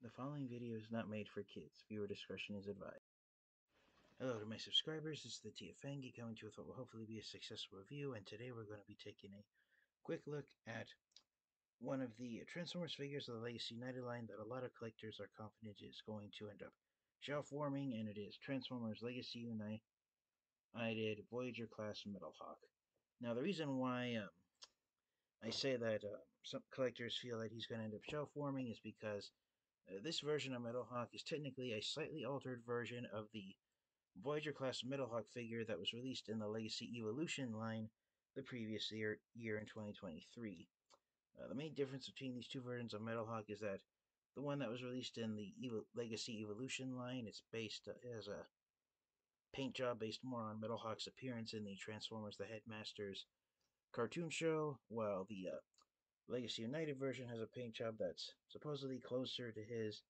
The following video is not made for kids. Viewer discretion is advised. Hello to my subscribers, this is the TFangy coming to you with what will hopefully be a successful review, and today we're going to be taking a quick look at one of the Transformers figures of the Legacy United line that a lot of collectors are confident is going to end up shelf warming, and it is Transformers Legacy United Voyager class Metalhawk. Now the reason why I say that some collectors feel that he's going to end up shelf warming is because this version of Metalhawk is technically a slightly altered version of the Voyager class Metalhawk figure that was released in the Legacy Evolution line the previous year in 2023. The main difference between these two versions of Metalhawk is that the one that was released in the Legacy Evolution line is based as a paint job based more on Metalhawk's appearance in the Transformers the Headmasters cartoon show, while the Legacy United version has a paint job that's supposedly closer to his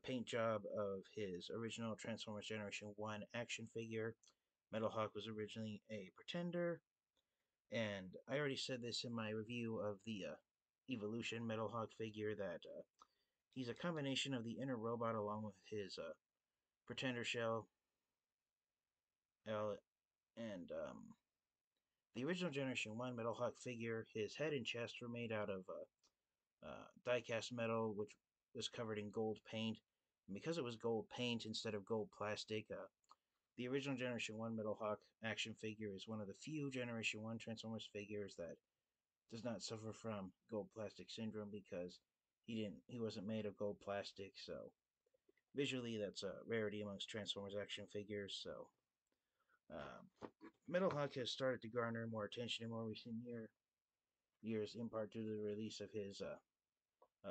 paint job of his original Transformers Generation 1 action figure. Metalhawk was originally a Pretender, and I already said this in my review of the Evolution Metalhawk figure that he's a combination of the inner robot along with his Pretender shell, and the original Generation 1 Metalhawk figure, his head and chest were made out of die-cast metal, which was covered in gold paint. And because it was gold paint instead of gold plastic, the original Generation 1 Metalhawk action figure is one of the few Generation 1 Transformers figures that does not suffer from gold plastic syndrome because he wasn't made of gold plastic, so visually that's a rarity amongst Transformers action figures. So Metalhawk has started to garner more attention in more recent years, in part due to the release of his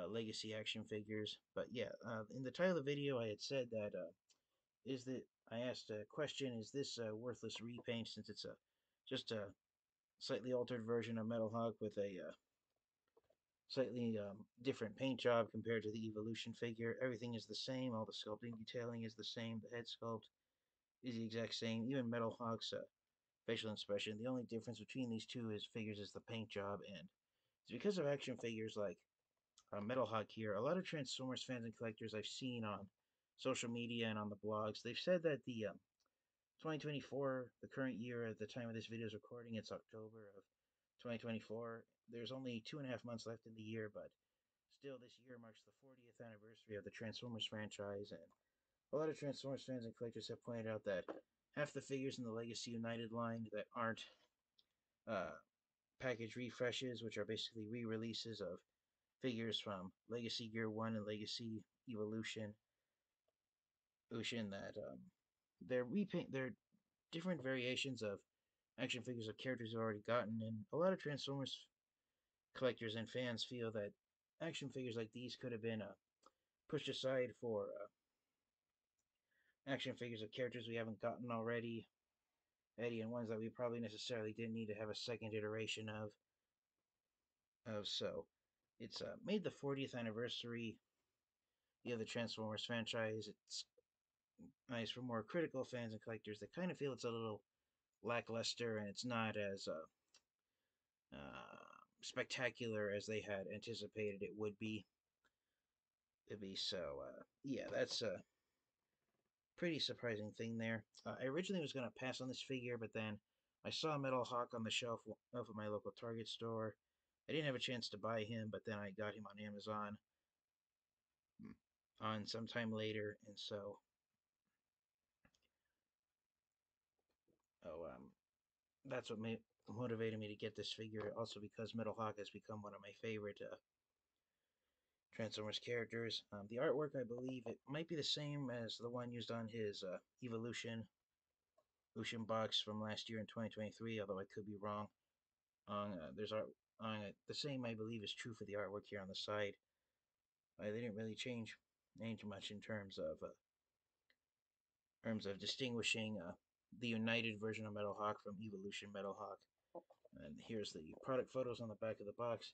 Legacy action figures. But yeah, in the title of the video, I had said that I asked a question: is this a worthless repaint since it's just a slightly altered version of Metalhawk with a slightly different paint job compared to the Evolution figure? Everything is the same. All the sculpting detailing is the same. The head sculpt is the exact same. Even Metalhawk's facial expression. The only difference between these two figures is the paint job, and it's because of action figures like Metalhawk here. A lot of Transformers fans and collectors I've seen on social media and on the blogs, they've said that the 2024, the current year at the time of this video's recording, it's October of 2024. There's only 2.5 months left in the year, but still this year marks the 40th anniversary of the Transformers franchise, and a lot of Transformers fans and collectors have pointed out that half the figures in the Legacy United line that aren't uh, package refreshes, which are basically re-releases of figures from Legacy Gear 1 and Legacy Evolution, that they're different variations of action figures of characters you've already gotten, and a lot of Transformers collectors and fans feel that action figures like these could have been pushed aside for action figures of characters we haven't gotten already, Eddie, and ones that we probably necessarily didn't need to have a second iteration of. So it's made the 40th anniversary of the Transformers franchise. It's nice for more critical fans and collectors that kind of feel it's a little lackluster and it's not as spectacular as they had anticipated it would be. So yeah, that's a pretty surprising thing there. I originally was going to pass on this figure, but then I saw Metalhawk on the shelf of my local Target store. I didn't have a chance to buy him, but then I got him on Amazon on sometime later, and so that's what motivated me to get this figure. Also, because Metalhawk has become one of my favorite Transformers characters. The artwork, I believe, it might be the same as the one used on his Evolution box from last year in 2023, although I could be wrong. There's art on the same, I believe, is true for the artwork here on the side. They didn't really change much in terms of distinguishing the United version of Metalhawk from Evolution Metalhawk. And here's the product photos on the back of the box.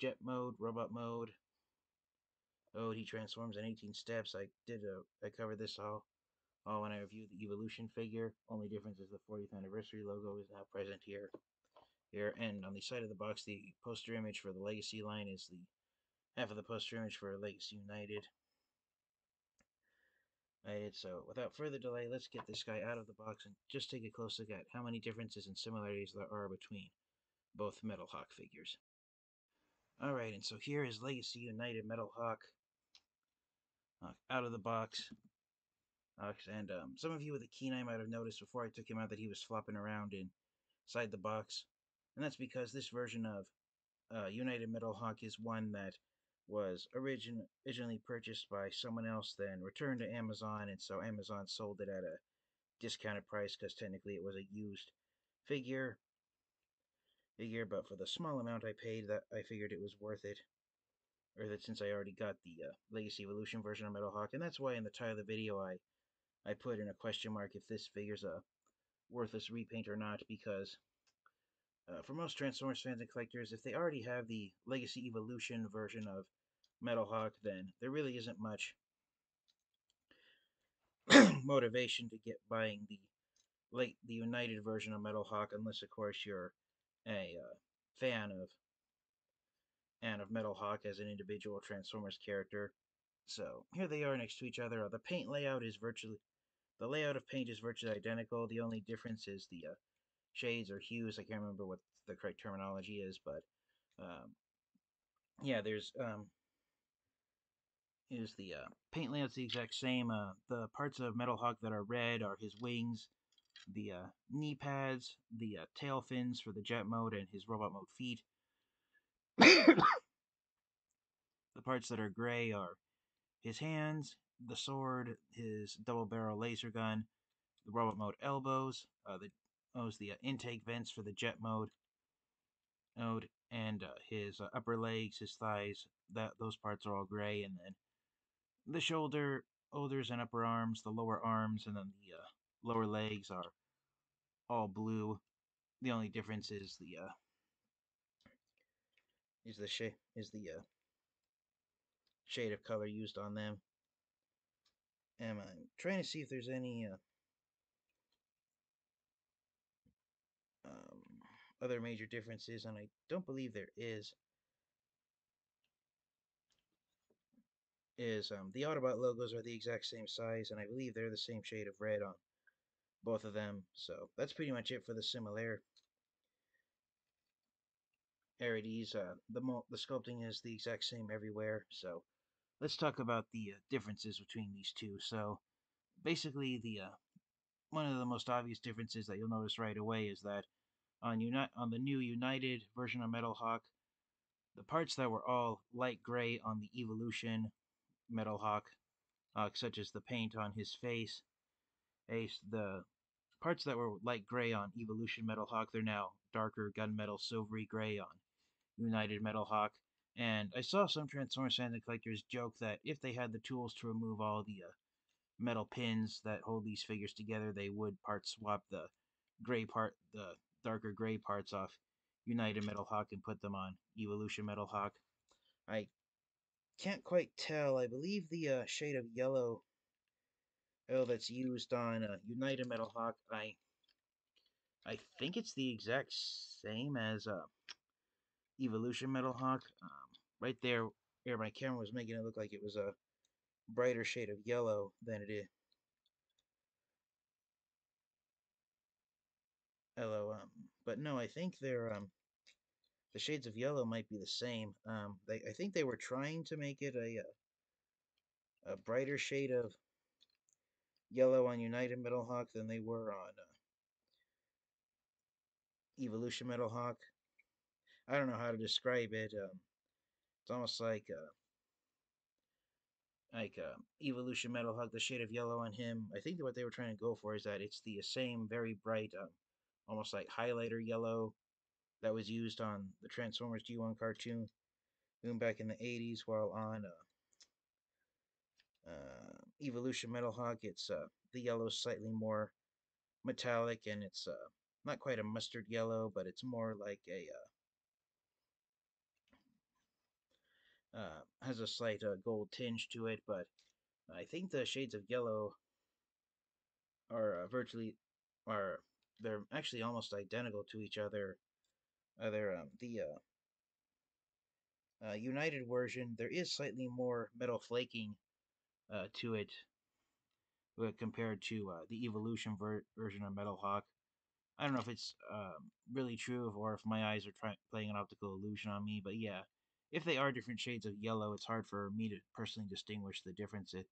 Jet mode, robot mode. Oh, he transforms in 18 steps. I covered this all when I reviewed the Evolution figure. Only difference is the 40th anniversary logo is now present here. And on the side of the box, the poster image for the Legacy line is the half of the poster image for Legacy United. Alright, so without further delay, let's get this guy out of the box and just take a close look at how many differences and similarities there are between both Metalhawk figures. Alright, and so here is Legacy United Metalhawk out of the box. And some of you with a keen eye might have noticed before I took him out that he was flopping around inside the box. And that's because this version of United Metalhawk is one that was originally purchased by someone else, then returned to Amazon, and so Amazon sold it at a discounted price because technically it was a used figure. But for the small amount I paid, that I figured it was worth it. Or that since I already got the Legacy Evolution version of Metalhawk, and that's why in the title of the video I put in a question mark if this figure's a worthless repaint or not, because for most Transformers fans and collectors, if they already have the Legacy Evolution version of Metalhawk, then there really isn't much motivation to get buying the United version of Metalhawk, unless of course you're a fan of Metalhawk as an individual Transformers character. So here they are next to each other. The layout of paint is virtually identical. The only difference is the shades or hues. I can't remember what the correct terminology is, but um, yeah, there's is the paint layout's the exact same. The parts of Metalhawk that are red are his wings, the knee pads, the tail fins for the jet mode, and his robot mode feet. The parts that are gray are his hands, the sword, his double barrel laser gun, the robot mode elbows, the intake vents for the jet mode, and his upper legs, his thighs. Those parts are all gray, and then the shoulders and upper arms, the lower arms, and then the lower legs are all blue. The only difference is the shade of color used on them. And I'm trying to see if there's any um, other major differences, and I don't believe there is. The Autobot logos are the exact same size, and I believe they're the same shade of red on both of them. So that's pretty much it for the similarities. The sculpting is the exact same everywhere. So let's talk about the differences between these two. So basically, the one of the most obvious differences that you'll notice right away is that on the new United version of Metalhawk, the parts that were all light gray on the Evolution Metalhawk, such as the paint on his face, the parts that were light gray on Evolution Metalhawk, they're now darker gunmetal silvery gray on United Metalhawk. And I saw some Transformers fans and collectors joke that if they had the tools to remove all the metal pins that hold these figures together, they would part swap the darker gray parts off United Metalhawk and put them on Evolution Metalhawk. I can't quite tell. I believe the shade of yellow that's used on United Metalhawk, I think it's the exact same as Evolution Metalhawk. Right there, where my camera was making it look like it was a brighter shade of yellow than it is. Hello, but no, I think the shades of yellow might be the same. I think they were trying to make it a brighter shade of yellow on United Metalhawk than they were on Evolution Metalhawk. I don't know how to describe it. It's almost like Evolution Metalhawk, the shade of yellow on him. I think that what they were trying to go for is that it's the same very bright, almost like highlighter yellow that was used on the Transformers G1 cartoon back in the 80s, while on Evolution Metalhawk, it's the yellow's slightly more metallic, and it's not quite a mustard yellow, but it's more like a has a slight gold tinge to it. But I think the shades of yellow are virtually are they're actually almost identical to each other. The United version, there is slightly more metal flaking to it compared to the Evolution version of Metalhawk. I don't know if it's really true or if my eyes are playing an optical illusion on me, but yeah, if they are different shades of yellow, it's hard for me to personally distinguish the differences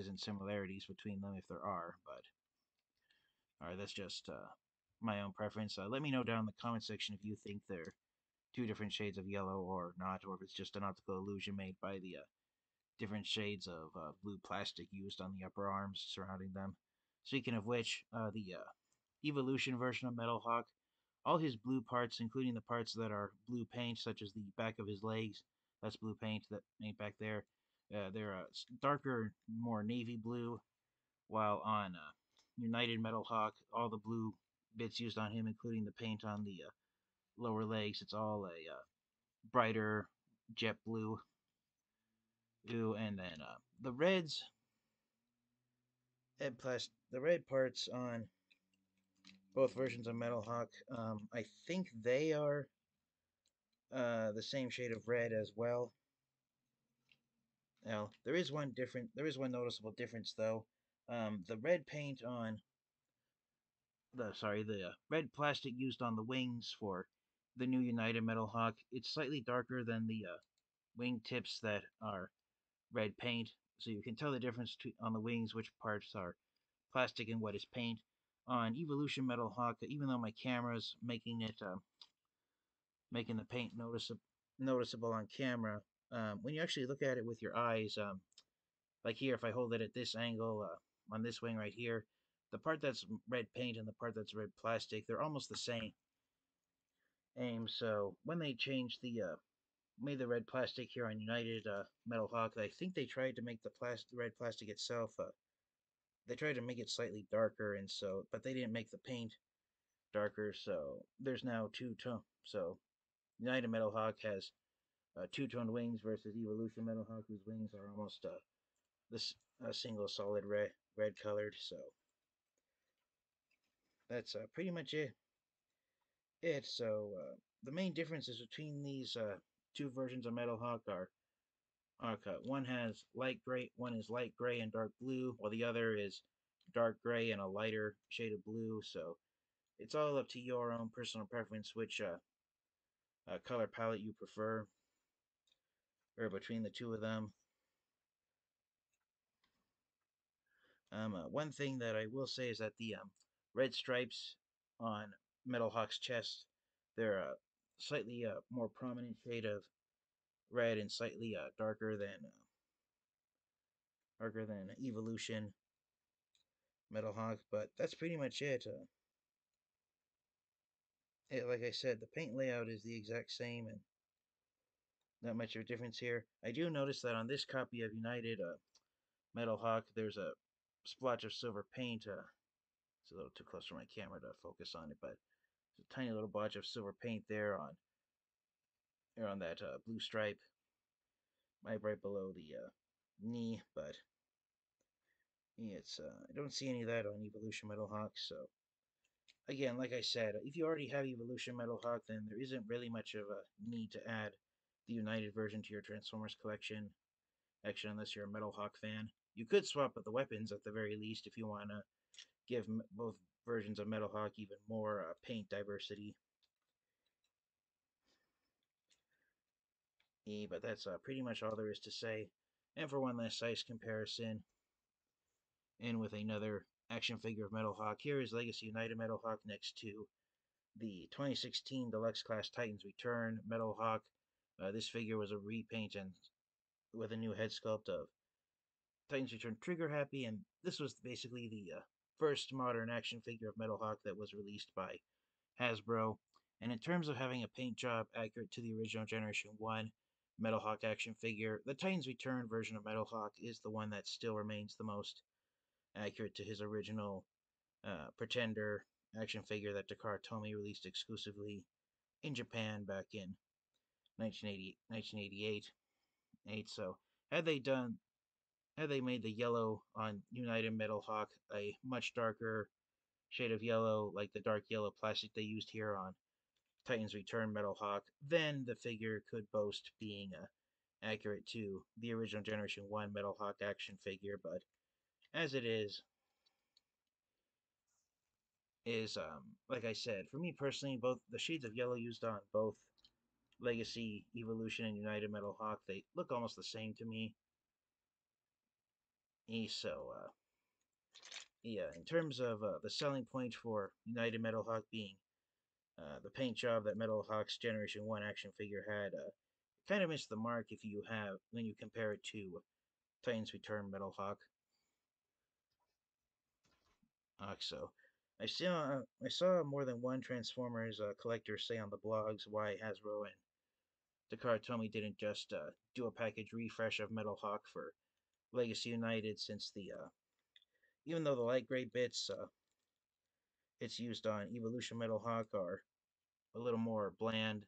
and similarities between them if there are. But all right, that's just my own preference. Let me know down in the comment section if you think they're two different shades of yellow or not, or if it's just an optical illusion made by the different shades of blue plastic used on the upper arms surrounding them. Speaking of which, the Evolution version of Metalhawk, all his blue parts, including the parts that are blue paint, such as the back of his legs, that's blue paint that ain't back there. They're darker, more navy blue, while on United Metalhawk, all the blue bits used on him, including the paint on the lower legs, it's all a brighter jet blue. Ooh, and then the reds, and plus the red parts on both versions of Metalhawk, I think they are the same shade of red as well. Now there is one different. There is one noticeable difference though. The red paint on the red plastic used on the wings for the new United Metalhawk. It's slightly darker than the wing tips that are red paint, so you can tell the difference on the wings which parts are plastic and what is paint. On Evolution Metalhawk, even though my camera's making the paint noticeable on camera, when you actually look at it with your eyes, like here, if I hold it at this angle on this wing right here, the part that's red paint and the part that's red plastic, they're almost the same. So when they changed made the red plastic here on United Metalhawk, I think they tried to make the red plastic itself. They tried to make it slightly darker, and so, but they didn't make the paint darker. So there's now two tone. So United Metalhawk has two-toned wings versus Evolution Metalhawk, whose wings are almost this single solid red colored. So that's pretty much it. So the main differences between these two versions of Metalhawk are one has light gray, one is light gray and dark blue, while the other is dark gray and a lighter shade of blue. So it's all up to your own personal preference which color palette you prefer, or between the two of them. One thing that I will say is that the red stripes on Metalhawk's chest, they're a slightly more prominent shade of red and slightly darker than Evolution Metalhawk. But that's pretty much it. Like I said, the paint layout is the exact same, and not much of a difference here. I do notice that on this copy of United Metalhawk, there's a splotch of silver paint. It's a little too close for my camera to focus on it, but there's a tiny little blotch of silver paint there on that blue stripe, right below the knee. But yeah, it's I don't see any of that on Evolution Metalhawk. So again, like I said, if you already have Evolution Metalhawk, then there isn't really much of a need to add the United version to your Transformers collection. Actually, unless you're a Metalhawk fan, you could swap out the weapons at the very least if you want to give both versions of Metalhawk even more paint diversity. But that's pretty much all there is to say. And for one last size comparison, and with another action figure of Metalhawk, here is Legacy United Metalhawk next to the 2016 Deluxe Class Titans Return Metalhawk. This figure was a repaint and with a new head sculpt of Titans Return Trigger Happy, and this was basically the first modern action figure of Metalhawk that was released by Hasbro. And in terms of having a paint job accurate to the original Generation 1 Metalhawk action figure, the Titans Return version of Metalhawk is the one that still remains the most accurate to his original Pretender action figure that Takara Tomy released exclusively in Japan back in 1988. So had they done had they made the yellow on United Metalhawk a much darker shade of yellow, like the dark yellow plastic they used here on Titans Return Metalhawk, then the figure could boast being accurate to the original Generation 1 Metalhawk action figure. But as it is like I said, for me personally, both the shades of yellow used on both Legacy, Evolution, and United Metalhawk, they look almost the same to me. So, yeah, in terms of the selling point for United Metalhawk being the paint job that Metalhawk's Generation 1 action figure had, kind of missed the mark if you have when you compare it to Titans Return Metalhawk. So, I saw more than one Transformers collector say on the blogs why Hasbro and Takara Tomy didn't just do a package refresh of Metalhawk for Legacy United, since the even though the light gray bits it's used on Evolution Metalhawk are a little more bland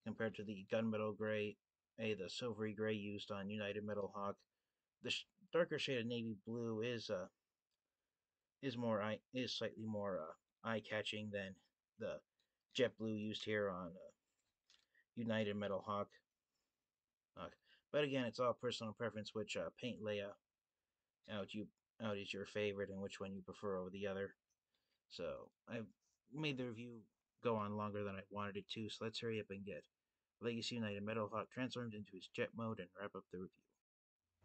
compared to the gunmetal gray, the silvery gray used on United Metalhawk. The darker shade of navy blue is slightly more eye catching than the jet blue used here on United Metalhawk. Uh, but again, it's all personal preference which paint layout out you out is your favorite and which one you prefer over the other. So I've made the review go on longer than I wanted it to, so let's hurry up and get Legacy United Metalhawk transformed into his jet mode and wrap up the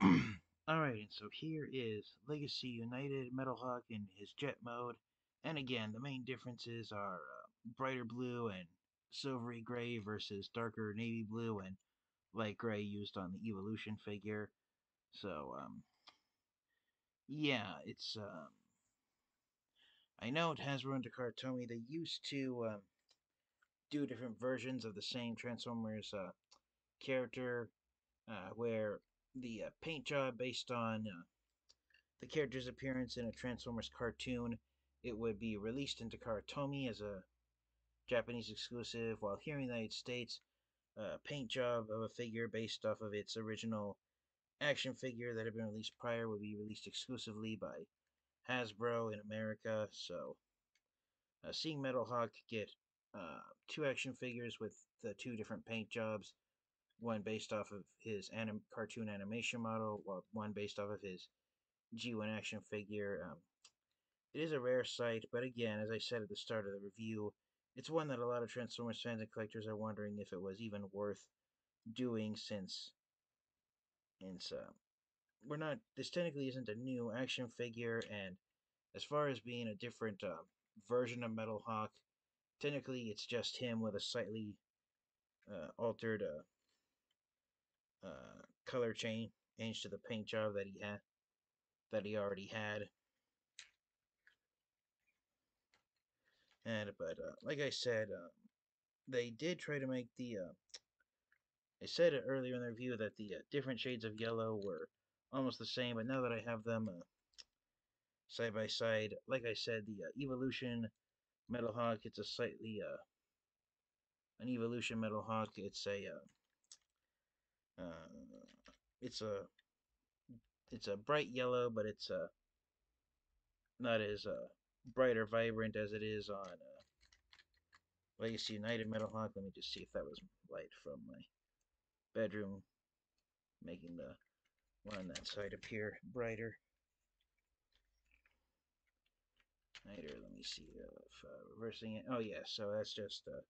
review. Alright, and so here is Legacy United Metalhawk in his jet mode. And again, the main differences are brighter blue and silvery gray versus darker navy blue and light gray used on the Evolution figure. So, yeah, I know it has run to Kartomi. They used to do different versions of the same Transformers character, where the paint job based on the character's appearance in a Transformers cartoon, it would be released into Karatomi as a Japanese exclusive, while here in the United States, a paint job of a figure based off of its original action figure that had been released prior would be released exclusively by Hasbro in America. So, seeing Metalhawk get two action figures with the two different paint jobs, one based off of his cartoon animation model, while one based off of his G1 action figure. It is a rare sight, but again, as I said at the start of the review, it's one that a lot of Transformers fans and collectors are wondering if it was even worth doing, since it's we're not. This technically isn't a new action figure, and as far as being a different version of Metalhawk, technically it's just him with a slightly altered color change to the paint job that he already had. And but like I said, they did try to make the. I said it earlier in the review that the different shades of yellow were almost the same, but now that I have them side by side, like I said, the Evolution Metalhawk, it's a slightly an Evolution Metalhawk. Uh, it's a it's a bright yellow, but it's not as bright or vibrant as it is on Legacy United Metalhawk. Let me just see if that was light from my bedroom, making the one on that side appear brighter. Lighter. Let me see if reversing it. Oh yeah, so that's just. I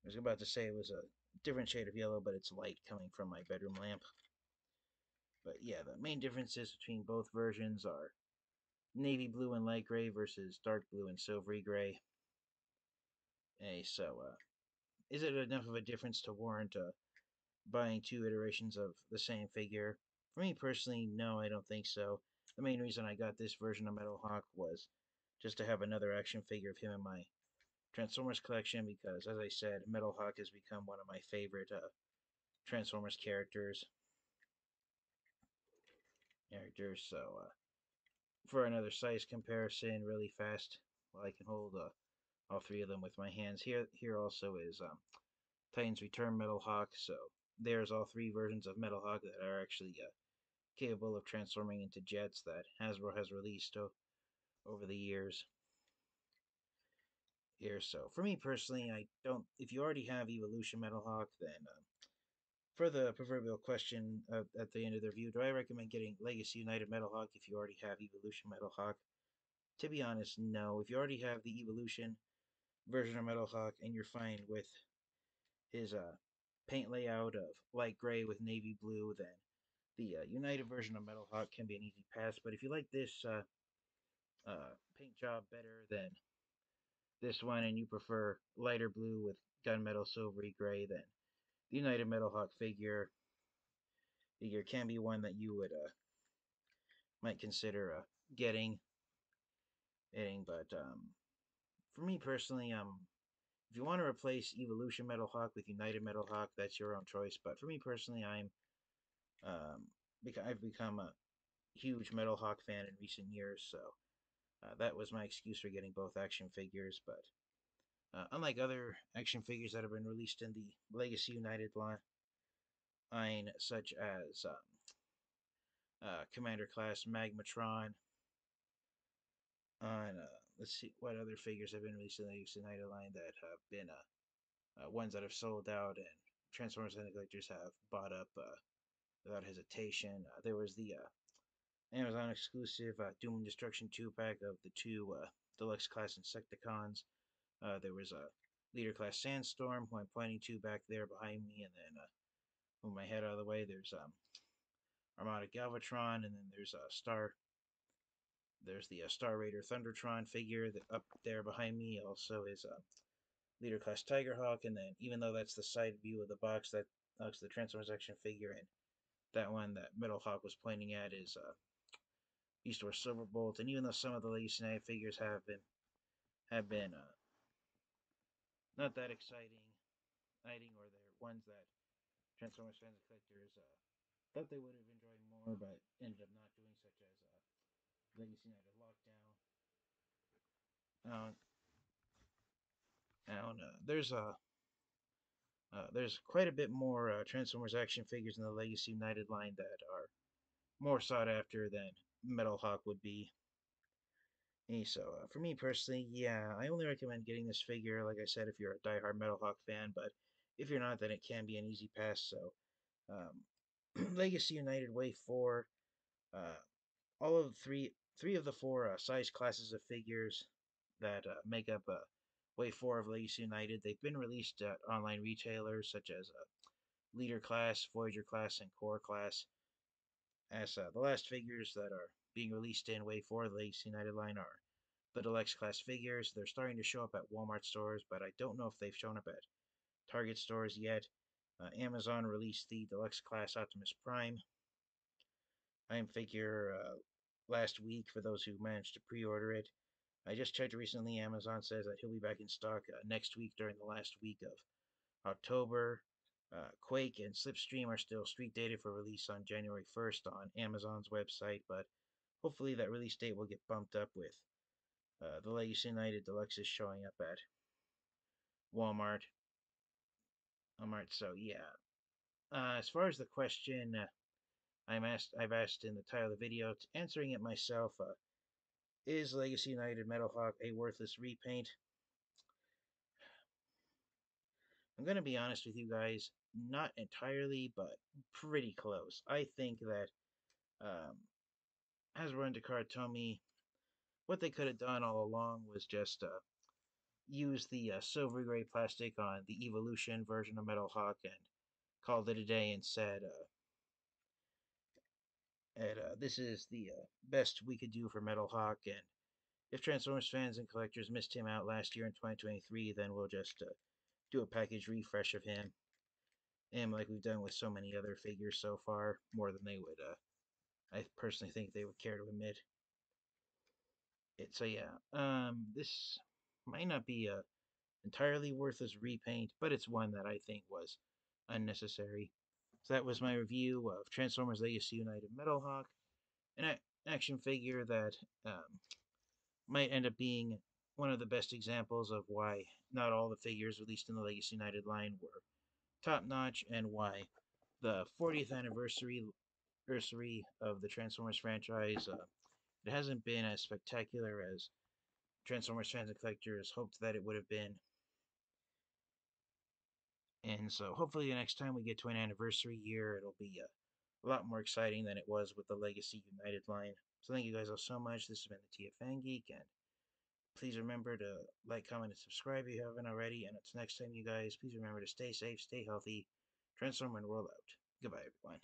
was about to say it was a different shade of yellow, but it's light coming from my bedroom lamp. But yeah, the main differences between both versions are navy blue and light gray versus dark blue and silvery gray. So is it enough of a difference to warrant buying two iterations of the same figure? For me personally, no, I don't think so. The main reason I got this version of Metalhawk was just to have another action figure of him in my Transformers collection, because, as I said, Metalhawk has become one of my favorite Transformers characters. So, for another size comparison, really fast, well, I can hold all three of them with my hands. Here also is Titans Return Metalhawk. So there's all three versions of Metalhawk that are actually capable of transforming into jets that Hasbro has released over the years. Here, so for me personally, I don't. If you already have Evolution Metalhawk, then for the proverbial question at the end of the review, do I recommend getting Legacy United Metalhawk if you already have Evolution Metalhawk? To be honest, no. If you already have the Evolution version of Metalhawk and you're fine with his paint layout of light gray with navy blue, then the United version of Metalhawk can be an easy pass. But if you like this paint job better than this one and you prefer lighter blue with gunmetal silvery gray, then the United Metalhawk figure can be one that you would might consider getting. But for me personally, if you want to replace Evolution Metalhawk with United Metalhawk, that's your own choice. But for me personally, um, I've become a huge Metalhawk fan in recent years, so that was my excuse for getting both action figures. But unlike other action figures that have been released in the Legacy United line, such as Commander Class Magmatron, on let's see what other figures have been released in the Legacy United line that have been ones that have sold out and Transformers and collectors have bought up without hesitation. There was the Amazon exclusive Doom and Destruction 2 pack of the two deluxe class Insecticons. There was a leader class Sandstorm, who I'm pointing to back there behind me, and then move my head out of the way. There's Armada Galvatron, and then there's Star. There's the Star Raider Thundertron figure that up there behind me. Also is leader class Tigerhawk, and then even though that's the side view of the box, that's the Transformers action figure, and that one that Metalhawk was pointing at is Eastward Silverbolt. And even though some of the Legacy United figures have been not that exciting, or they're ones that Transformers fans and collectors thought they would have enjoyed more, but ended up not doing, such as Legacy United Lockdown. Uh, and there's quite a bit more Transformers action figures in the Legacy United line that are more sought after than Metalhawk would be. So for me personally, yeah, I only recommend getting this figure, like I said, if you're a diehard Metalhawk fan. But if you're not, then it can be an easy pass. So Legacy United Wave 4, uh, all of three of the four size classes of figures that make up Wave 4 of Legacy United, they've been released at online retailers such as Leader Class, Voyager Class, and Core Class. As the last figures that are being released in Wave 4 of the Legacy United line are the Deluxe Class figures. They're starting to show up at Walmart stores, but I don't know if they've shown up at Target stores yet. Amazon released the Deluxe Class Optimus Prime figure last week for those who managed to pre-order it. I just checked recently. Amazon says that he'll be back in stock next week during the last week of October. Quake and Slipstream are still street dated for release on January 1st on Amazon's website, but hopefully that release date will get bumped up with the Legacy United Deluxes showing up at Walmart. So yeah. As far as the question I've asked in the title of the video, answering it myself, is Legacy United Metalhawk a worthless repaint? I'm gonna be honest with you guys, not entirely, but pretty close. I think that um, Hasbro and Takara Tomy, what they could have done all along was just use the silver gray plastic on the Evolution version of Metalhawk and called it a day and said, this is the best we could do for Metalhawk, and if Transformers fans and collectors missed him out last year in 2023, then we'll just do a package refresh of him like we've done with so many other figures so far, more than they would, I personally think they would care to admit. So yeah, this might not be a entirely worthless repaint, but it's one that I think was unnecessary. So that was my review of Transformers Legacy United Metalhawk, an action figure that might end up being one of the best examples of why not all the figures released in the Legacy United line were top notch, and why the 40th anniversary of the Transformers franchise it hasn't been as spectacular as Transformers fans and collectors hoped that it would have been. And so hopefully the next time we get to an anniversary year, it'll be a lot more exciting than it was with the Legacy United line. So thank you guys all so much. This has been the TFN Geek, and please remember to like, comment, and subscribe if you haven't already. And until next time, you guys, please remember to stay safe, stay healthy, transform, and roll out. Goodbye, everyone.